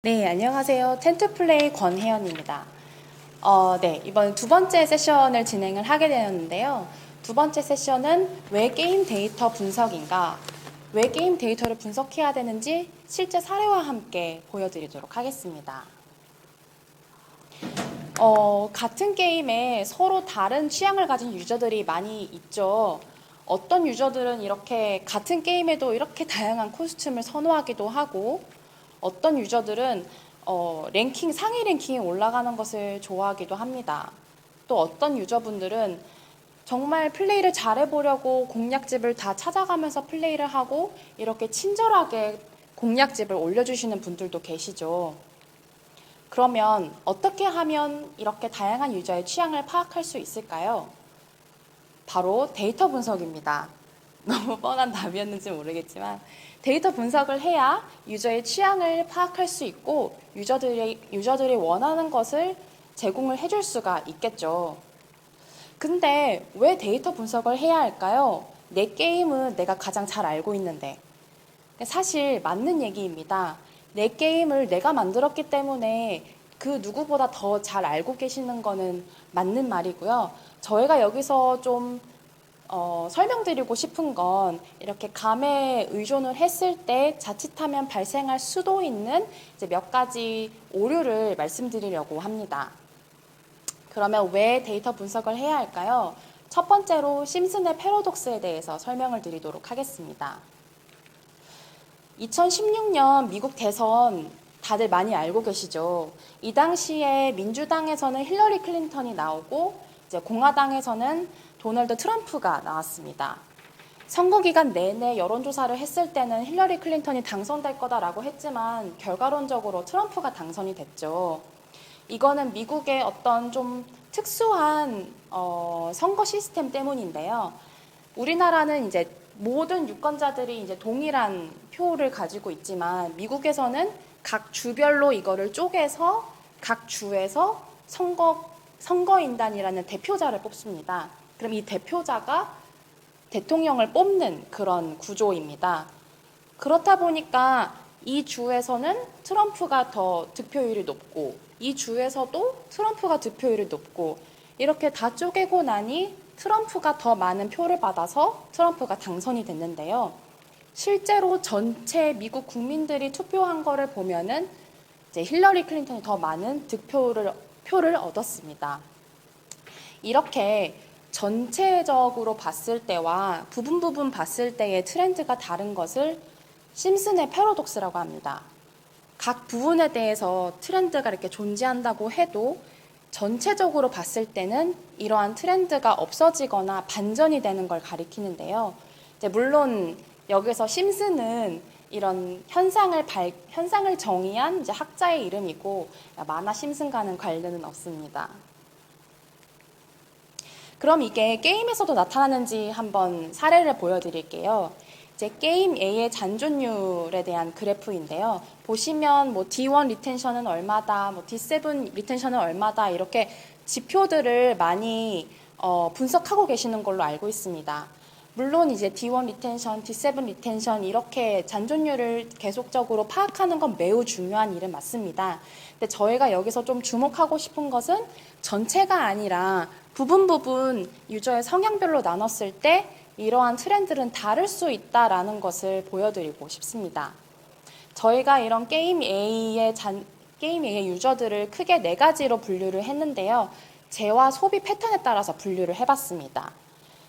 네, 안녕하세요. 텐트플레이 권혜연입니다. 네, 이번 두 번째 세션을 진행을 하게 되었는데요. 두 번째 세션은 왜 게임 데이터 분석인가, 왜 게임 데이터를 분석해야 되는지 실제 사례와 함께 보여드리도록 하겠습니다. 같은 게임에 서로 다른 취향을 가진 유저들이 많이 있죠. 어떤 유저들은 이렇게 같은 게임에도 이렇게 다양한 코스튬을 선호하기도 하고, 어떤 유저들은 상위 랭킹에 올라가는 것을 좋아하기도 합니다. 또 어떤 유저분들은 정말 플레이를 잘해보려고 공략집을 다 찾아가면서 플레이를 하고 이렇게 친절하게 공략집을 올려주시는 분들도 계시죠. 그러면 어떻게 하면 이렇게 다양한 유저의 취향을 파악할 수 있을까요? 바로 데이터 분석입니다. 너무 뻔한 답이었는지 모르겠지만 데이터 분석을 해야 유저의 취향을 파악할 수 있고 유저들이 원하는 것을 제공을 해줄 수가 있겠죠. 근데 왜 데이터 분석을 해야 할까요? 내 게임은 내가 가장 잘 알고 있는데. 사실 맞는 얘기입니다. 내 게임을 내가 만들었기 때문에 그 누구보다 더 잘 알고 계시는 거는 맞는 말이고요. 저희가 여기서 좀 설명드리고 싶은 건 이렇게 감에 의존을 했을 때 자칫하면 발생할 수도 있는 이제 몇 가지 오류를 말씀드리려고 합니다. 그러면 왜 데이터 분석을 해야 할까요? 첫 번째로 심슨의 패러독스에 대해서 설명을 드리도록 하겠습니다. 2016년 미국 대선 다들 많이 알고 계시죠? 이 당시에 민주당에서는 힐러리 클린턴이 나오고 이제 공화당에서는 도널드 트럼프가 나왔습니다. 선거 기간 내내 여론조사를 했을 때는 힐러리 클린턴이 당선될 거다라고 했지만 결과론적으로 트럼프가 당선이 됐죠. 이거는 미국의 어떤 좀 특수한 선거 시스템 때문인데요. 우리나라는 이제 모든 유권자들이 이제 동일한 표를 가지고 있지만 미국에서는 각 주별로 이거를 쪼개서 각 주에서 선거인단이라는 대표자를 뽑습니다. 그럼 이 대표자가 대통령을 뽑는 그런 구조입니다. 그렇다 보니까 이 주에서는 트럼프가 더 득표율이 높고 이 주에서도 트럼프가 득표율이 높고 이렇게 다 쪼개고 나니 트럼프가 더 많은 표를 받아서 트럼프가 당선이 됐는데요. 실제로 전체 미국 국민들이 투표한 거를 보면은 이제 힐러리 클린턴이 더 많은 표를 얻었습니다. 이렇게 전체적으로 봤을 때와 부분 봤을 때의 트렌드가 다른 것을 심슨의 패러독스라고 합니다. 각 부분에 대해서 트렌드가 이렇게 존재한다고 해도 전체적으로 봤을 때는 이러한 트렌드가 없어지거나 반전이 되는 걸 가리키는데요. 이제 물론 여기서 심슨은 이런 현상을 정의한 이제 학자의 이름이고 만화 심슨과는 관련은 없습니다. 그럼 이게 게임에서도 나타나는지 한번 사례를 보여드릴게요. 이제 게임 A의 잔존율에 대한 그래프인데요. 보시면 뭐 D1 리텐션은 얼마다, 뭐 D7 리텐션은 얼마다 이렇게 지표들을 많이 분석하고 계시는 걸로 알고 있습니다. 물론 이제 D1 리텐션, D7 리텐션 이렇게 잔존율을 계속적으로 파악하는 건 매우 중요한 일은 맞습니다. 근데 저희가 여기서 좀 주목하고 싶은 것은 전체가 아니라 부분 유저의 성향별로 나눴을 때 이러한 트렌드는 다를 수 있다라는 것을 보여드리고 싶습니다. 저희가 이런 게임 A의 유저들을 크게 네 가지로 분류를 했는데요. 재화 소비 패턴에 따라서 분류를 해봤습니다.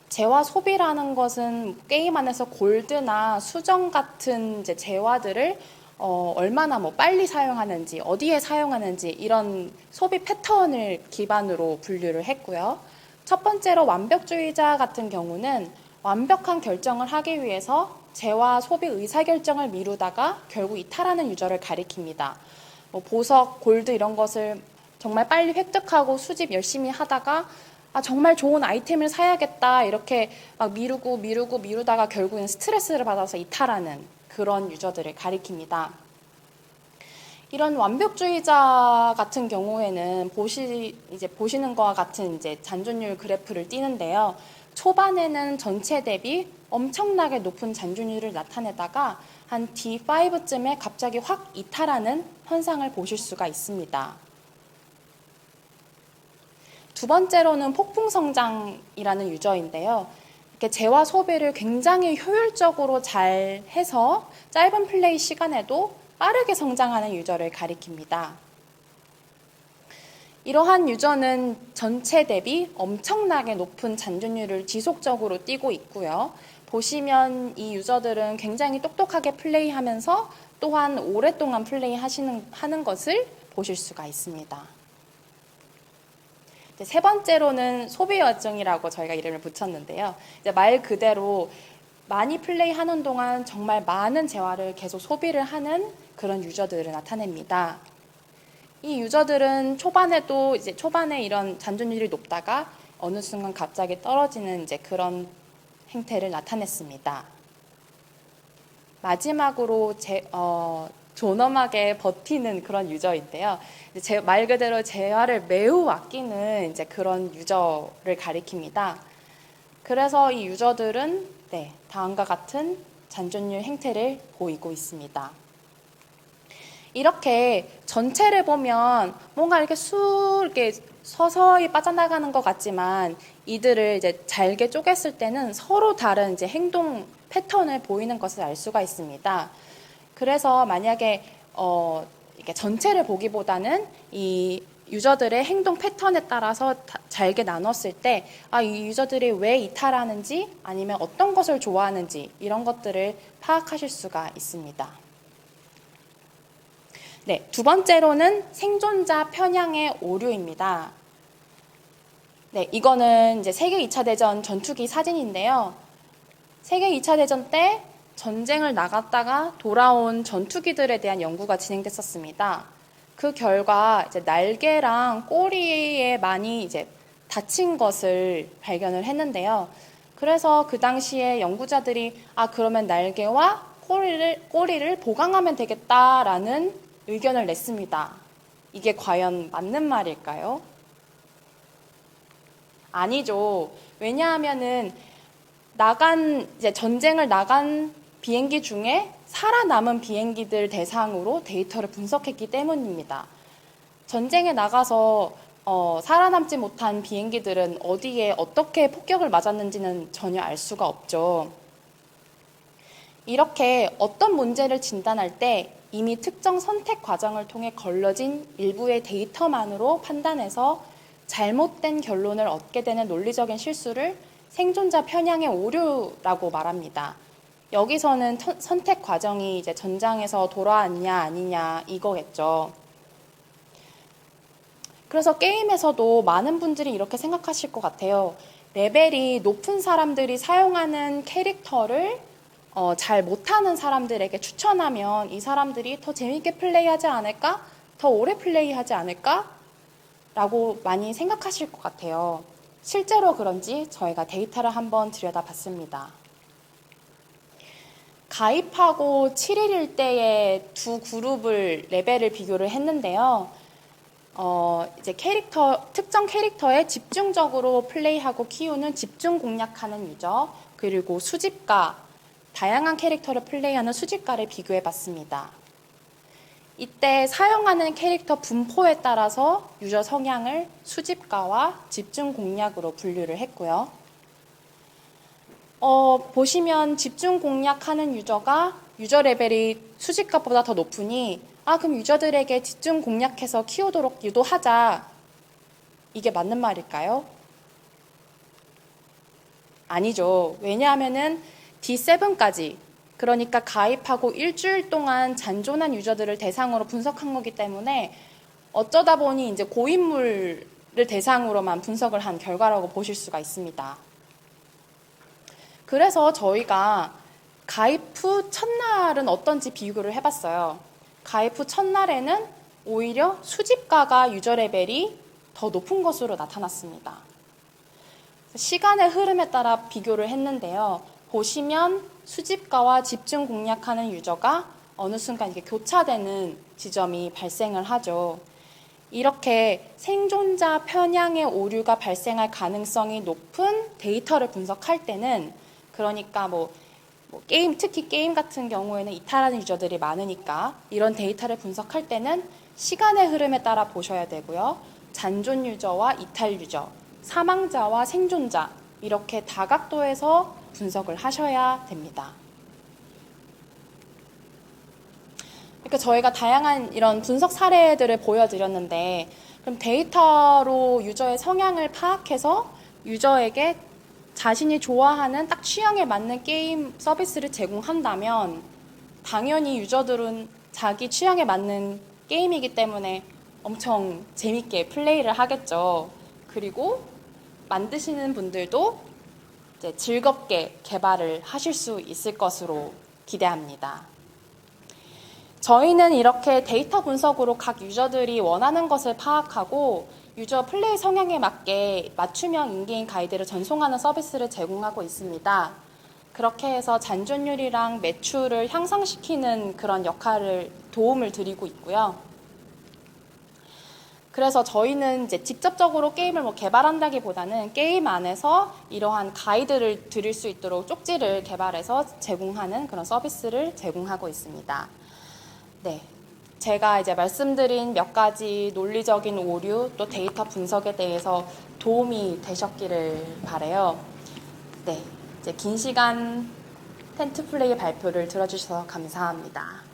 재화 소비라는 것은 게임 안에서 골드나 수정 같은 이제 재화들을 얼마나 뭐 빨리 사용하는지, 어디에 사용하는지 이런 소비 패턴을 기반으로 분류를 했고요. 첫 번째로 완벽주의자 같은 경우는 완벽한 결정을 하기 위해서 재화 소비 의사결정을 미루다가 결국 이탈하는 유저를 가리킵니다. 뭐 보석, 골드 이런 것을 정말 빨리 획득하고 수집 열심히 하다가 정말 좋은 아이템을 사야겠다 이렇게 막 미루다가 결국엔 스트레스를 받아서 이탈하는 그런 유저들을 가리킵니다. 이런 완벽주의자 같은 경우에는 보시는 것과 같은 이제 잔존율 그래프를 띄는데요. 초반에는 전체 대비 엄청나게 높은 잔존율을 나타내다가 한 D5쯤에 갑자기 확 이탈하는 현상을 보실 수가 있습니다. 두 번째로는 폭풍성장이라는 유저인데요. 이렇게 재화 소비를 굉장히 효율적으로 잘 해서 짧은 플레이 시간에도 빠르게 성장하는 유저를 가리킵니다. 이러한 유저는 전체 대비 엄청나게 높은 잔존율을 지속적으로 띄고 있고요. 보시면 이 유저들은 굉장히 똑똑하게 플레이하면서 또한 오랫동안 하는 것을 보실 수가 있습니다. 세 번째로는 소비 열정이라고 저희가 이름을 붙였는데요. 이제 말 그대로 많이 플레이하는 동안 정말 많은 재화를 계속 소비를 하는 그런 유저들을 나타냅니다. 이 유저들은 초반에 이런 잔존율이 높다가 어느 순간 갑자기 떨어지는 이제 그런 행태를 나타냈습니다. 마지막으로 존엄하게 버티는 그런 유저인데요. 말 그대로 재화를 매우 아끼는 이제 그런 유저를 가리킵니다. 그래서 이 유저들은 다음과 같은 잔존율 행태를 보이고 있습니다. 이렇게 전체를 보면 뭔가 이렇게 이렇게 서서히 빠져나가는 것 같지만 이들을 이제 잘게 쪼갰을 때는 서로 다른 이제 행동 패턴을 보이는 것을 알 수가 있습니다. 그래서 만약에 이렇게 전체를 보기보다는 이 유저들의 행동 패턴에 따라서 잘게 나눴을 때, 이 유저들이 왜 이탈하는지 아니면 어떤 것을 좋아하는지 이런 것들을 파악하실 수가 있습니다. 네, 두 번째로는 생존자 편향의 오류입니다. 네, 이거는 이제 세계 2차 대전 전투기 사진인데요. 세계 2차 대전 때 전쟁을 나갔다가 돌아온 전투기들에 대한 연구가 진행됐었습니다. 그 결과 이제 날개랑 꼬리에 많이 이제 다친 것을 발견을 했는데요. 그래서 그 당시에 연구자들이 그러면 날개와 꼬리를 보강하면 되겠다라는 의견을 냈습니다. 이게 과연 맞는 말일까요? 아니죠. 왜냐하면은 이제 전쟁을 나간 비행기 중에 살아남은 비행기들 대상으로 데이터를 분석했기 때문입니다. 전쟁에 나가서 살아남지 못한 비행기들은 어디에 어떻게 폭격을 맞았는지는 전혀 알 수가 없죠. 이렇게 어떤 문제를 진단할 때 이미 특정 선택 과정을 통해 걸러진 일부의 데이터만으로 판단해서 잘못된 결론을 얻게 되는 논리적인 실수를 생존자 편향의 오류라고 말합니다. 여기서는 선택 과정이 이제 전장에서 돌아왔냐 아니냐 이거겠죠. 그래서 게임에서도 많은 분들이 이렇게 생각하실 것 같아요. 레벨이 높은 사람들이 사용하는 캐릭터를 잘 못하는 사람들에게 추천하면 이 사람들이 더 재밌게 플레이하지 않을까? 더 오래 플레이하지 않을까? 라고 많이 생각하실 것 같아요. 실제로 그런지 저희가 데이터를 한번 들여다봤습니다. 가입하고 7일일 때의 두 그룹을 레벨을 비교를 했는데요. 이제 특정 캐릭터에 집중적으로 플레이하고 키우는 집중 공략하는 유저, 그리고 수집가, 다양한 캐릭터를 플레이하는 수집가를 비교해 봤습니다. 이때 사용하는 캐릭터 분포에 따라서 유저 성향을 수집가와 집중 공략으로 분류를 했고요. 보시면 집중 공략하는 유저가 유저 레벨이 수집가보다 더 높으니 그럼 유저들에게 집중 공략해서 키우도록 유도하자. 이게 맞는 말일까요? 아니죠. 왜냐하면은 D7까지 그러니까 가입하고 일주일 동안 잔존한 유저들을 대상으로 분석한 거기 때문에 어쩌다 보니 이제 고인물을 대상으로만 분석을 한 결과라고 보실 수가 있습니다. 그래서 저희가 가입 후 첫날은 어떤지 비교를 해봤어요. 가입 후 첫날에는 오히려 수집가가 유저 레벨이 더 높은 것으로 나타났습니다. 시간의 흐름에 따라 비교를 했는데요. 보시면 수집가와 집중 공략하는 유저가 어느 순간 이게 교차되는 지점이 발생을 하죠. 이렇게 생존자 편향의 오류가 발생할 가능성이 높은 데이터를 분석할 때는 그러니까 뭐 게임, 특히 게임 같은 경우에는 이탈하는 유저들이 많으니까 이런 데이터를 분석할 때는 시간의 흐름에 따라 보셔야 되고요. 잔존 유저와 이탈 유저, 사망자와 생존자 이렇게 다각도에서 분석을 하셔야 됩니다. 그러니까 저희가 다양한 이런 분석 사례들을 보여드렸는데 그럼 데이터로 유저의 성향을 파악해서 유저에게 자신이 좋아하는 딱 취향에 맞는 게임 서비스를 제공한다면 당연히 유저들은 자기 취향에 맞는 게임이기 때문에 엄청 재밌게 플레이를 하겠죠. 그리고 만드시는 분들도 이제 즐겁게 개발을 하실 수 있을 것으로 기대합니다. 저희는 이렇게 데이터 분석으로 각 유저들이 원하는 것을 파악하고 유저 플레이 성향에 맞게 맞춤형 인게임 가이드를 전송하는 서비스를 제공하고 있습니다. 그렇게 해서 잔존율이랑 매출을 향상시키는 그런 역할을 도움을 드리고 있고요. 그래서 저희는 이제 직접적으로 게임을 뭐 개발한다기보다는 게임 안에서 이러한 가이드를 드릴 수 있도록 쪽지를 개발해서 제공하는 그런 서비스를 제공하고 있습니다. 네. 제가 이제 말씀드린 몇 가지 논리적인 오류 또 데이터 분석에 대해서 도움이 되셨기를 바라요. 네. 이제 긴 시간 텐트플레이 발표를 들어주셔서 감사합니다.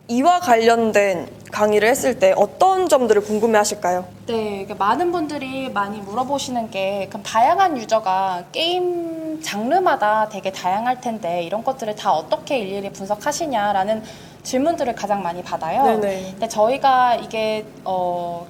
이와 관련된 강의를 했을 때 어떤 점들을 궁금해 하실까요? 네, 많은 분들이 많이 물어보시는 게 그럼 다양한 유저가 게임 장르마다 되게 다양할 텐데 이런 것들을 다 어떻게 일일이 분석하시냐라는 질문들을 가장 많이 받아요. 네네. 근데 저희가 이게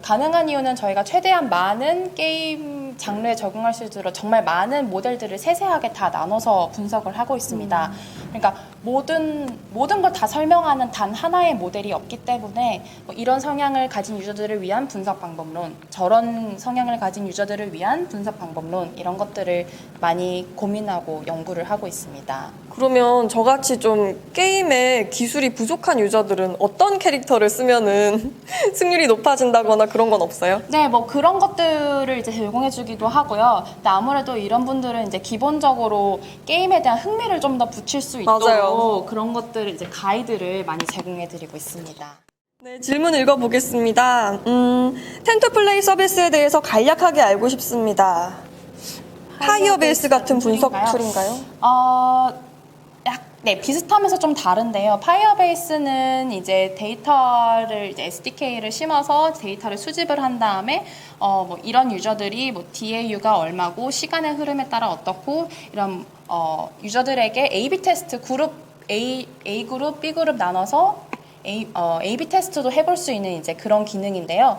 가능한 이유는 저희가 최대한 많은 게임 장르에 적응할 수 있도록 정말 많은 모델들을 세세하게 다 나눠서 분석을 하고 있습니다. 그러니까 모든 걸 다 설명하는 단 하나의 모델이 없기 때문에 뭐 이런 성향을 가진 유저들을 위한 분석 방법론, 저런 성향을 가진 유저들을 위한 분석 방법론 이런 것들을 많이 고민하고 연구를 하고 있습니다. 그러면 저같이 좀 게임에 기술이 부족한 유저들은 어떤 캐릭터를 쓰면은 승률이 높아진다거나 그런 건 없어요? 네, 뭐 그런 것들을 이제 제공해주기도 하고요. 근데 아무래도 이런 분들은 이제 기본적으로 게임에 대한 흥미를 좀 더 붙일 수 있도록 맞아요. 그런 것들을 이제 가이드를 많이 제공해드리고 있습니다. 네, 질문 읽어보겠습니다. 텐트플레이 서비스에 대해서 간략하게 알고 싶습니다. 파이어베이스 같은 분석 툴인가요? 네, 비슷하면서 좀 다른데요. 파이어베이스는 이제 데이터를 이제 SDK를 심어서 데이터를 수집을 한 다음에 뭐 이런 유저들이 뭐 DAU가 얼마고 시간의 흐름에 따라 어떻고 이런 유저들에게 A/B 테스트 그룹 A 그룹, B 그룹 나눠서 A/B 테스트도 해볼 수 있는 이제 그런 기능인데요.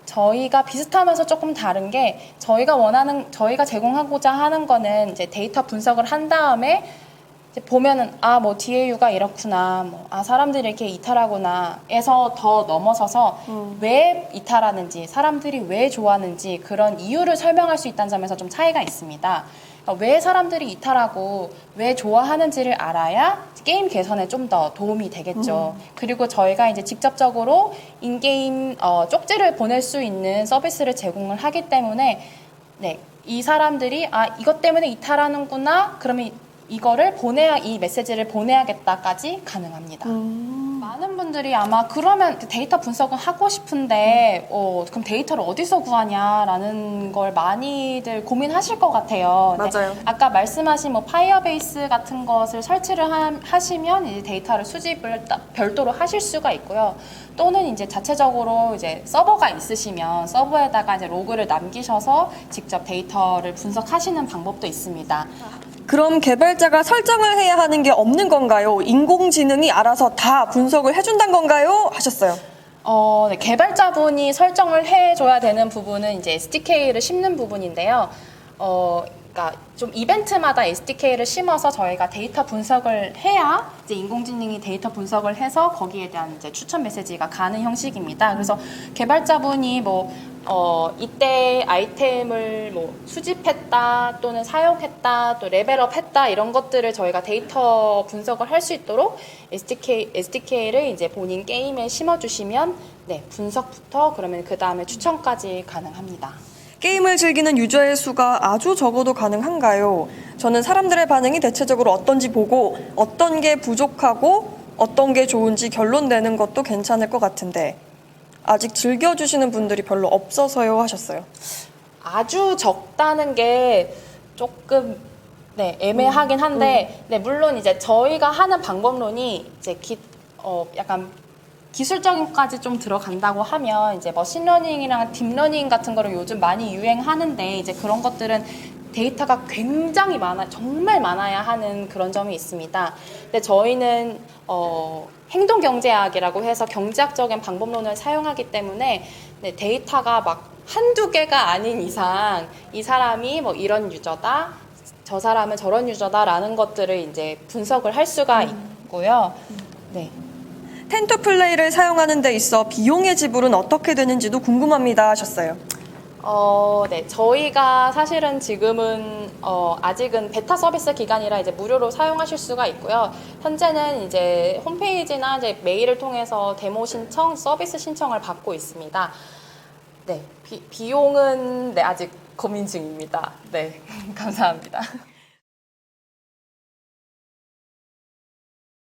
저희가 비슷하면서 조금 다른 게 저희가 제공하고자 하는 거는 이제 데이터 분석을 한 다음에 이제 보면은 뭐 DAU가 이렇구나, 사람들이 이렇게 이탈하구나 에서 더 넘어서서 왜 이탈하는지, 사람들이 왜 좋아하는지 그런 이유를 설명할 수 있다는 점에서 좀 차이가 있습니다. 그러니까 왜 사람들이 이탈하고 왜 좋아하는지를 알아야 게임 개선에 좀 더 도움이 되겠죠. 그리고 저희가 이제 직접적으로 인게임 쪽지를 보낼 수 있는 서비스를 제공을 하기 때문에 네, 이 사람들이 이것 때문에 이탈하는구나, 그러면 이 메시지를 보내야겠다까지 가능합니다. 많은 분들이 아마 그러면 데이터 분석은 하고 싶은데 그럼 데이터를 어디서 구하냐라는 걸 많이들 고민하실 것 같아요. 맞아요. 아까 말씀하신 뭐 파이어베이스 같은 것을 설치를 하시면 이제 데이터를 수집을 별도로 하실 수가 있고요. 또는 이제 자체적으로 이제 서버가 있으시면 서버에다가 이제 로그를 남기셔서 직접 데이터를 분석하시는 방법도 있습니다. 그럼 개발자가 설정을 해야 하는 게 없는 건가요? 인공지능이 알아서 다 분석을 해준다는 건가요? 하셨어요. 네, 개발자분이 설정을 해줘야 되는 부분은 이제 SDK를 심는 부분인데요. 그러니까 좀 이벤트마다 SDK를 심어서 저희가 데이터 분석을 해야 이제 인공지능이 데이터 분석을 해서 거기에 대한 이제 추천 메시지가 가는 형식입니다. 그래서 개발자분이 이때 아이템을 수집했다 또는 사용했다 또 레벨업했다 이런 것들을 저희가 데이터 분석을 할 수 있도록 SDK를 이제 본인 게임에 심어주시면 네, 분석부터 그러면 그 다음에 추천까지 가능합니다. 게임을 즐기는 유저의 수가 아주 적어도 가능한가요? 저는 사람들의 반응이 대체적으로 어떤지 보고 어떤 게 부족하고 어떤 게 좋은지 결론 내는 것도 괜찮을 것 같은데 아직 즐겨주시는 분들이 별로 없어서요 하셨어요. 아주 적다는 게 조금 네, 애매하긴 한데 네, 물론 이제 저희가 하는 방법론이 이제 약간 기술적인까지 좀 들어간다고 하면 이제 머신러닝이랑 딥러닝 같은 거를 요즘 많이 유행하는데 이제 그런 것들은 데이터가 굉장히 정말 많아야 하는 그런 점이 있습니다. 근데 저희는 행동 경제학이라고 해서 경제학적인 방법론을 사용하기 때문에 네, 데이터가 막 한두 개가 아닌 이상 이 사람이 뭐 이런 유저다, 저 사람은 저런 유저다라는 것들을 이제 분석을 할 수가 있고요. 네. 텐토플레이를 사용하는 데 있어 비용의 지불은 어떻게 되는지도 궁금합니다 하셨어요. 네. 저희가 사실은 지금은 아직은 베타 서비스 기간이라 이제 무료로 사용하실 수가 있고요. 현재는 이제 홈페이지나 이제 메일을 통해서 데모 신청, 서비스 신청을 받고 있습니다. 네. 비용은 네, 아직 고민 중입니다. 네. 감사합니다.